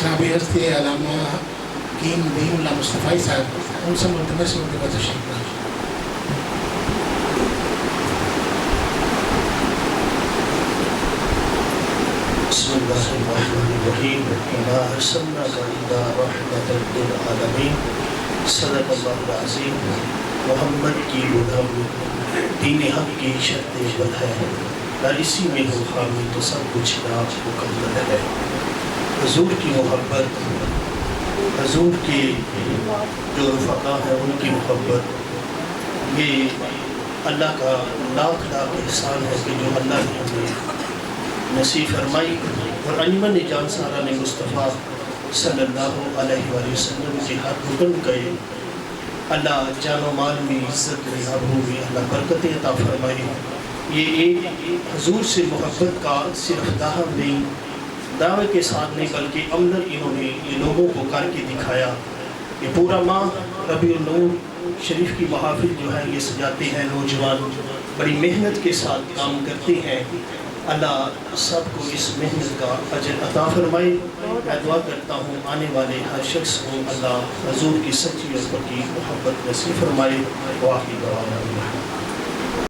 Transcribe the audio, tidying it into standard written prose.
جناب ہستی علامہ حکیم نعیم اللہ مصطفی صاحب ان سے ملتمس ہونے کا تشریف لائی۔ بسم اللہ الرحمن الرحیم وما ارسلناک الا رحمۃ للعالمین۔ صدق اللہ العظیم۔ محمد کی غلامی دین حق کی شرط اول ہے، اور اسی میں ہو حامی تو سب کچھ نام مکمل ہے۔ حضور کی محبت، حضور کے جو رفقا ہیں ان کی محبت، یہ اللہ کا لاکھ لاکھ احسان ہے کہ جو اللہ نے ہمیں نصیب فرمائی، اور انجمن جان سارا نے مصطفیٰ صلی اللہ علیہ وآلہ وسلم کے ہر رکن گئے۔ اللہ جان و مال میں عزت میں آبرو میں اللہ برکتیں عطا فرمائے۔ یہ ایک حضور سے محبت کا صرف دعویٰ نہیں، دعوے کے ساتھ نہیں بلکہ عملاً انہوں نے یہ لوگوں کو کر کے دکھایا۔ یہ پورا ماہ ربیع النور شریف کی محافل جو ہے یہ سجاتے ہیں نوجوان، بڑی محنت کے ساتھ کام کرتے ہیں۔ اللہ سب کو اس محنت کا اجر عطا فرمائے۔ میں دعا کرتا ہوں آنے والے ہر شخص کو اللہ حضور کی سچی اور پکی محبت نصیب فرمائے۔ وآخر دعوانا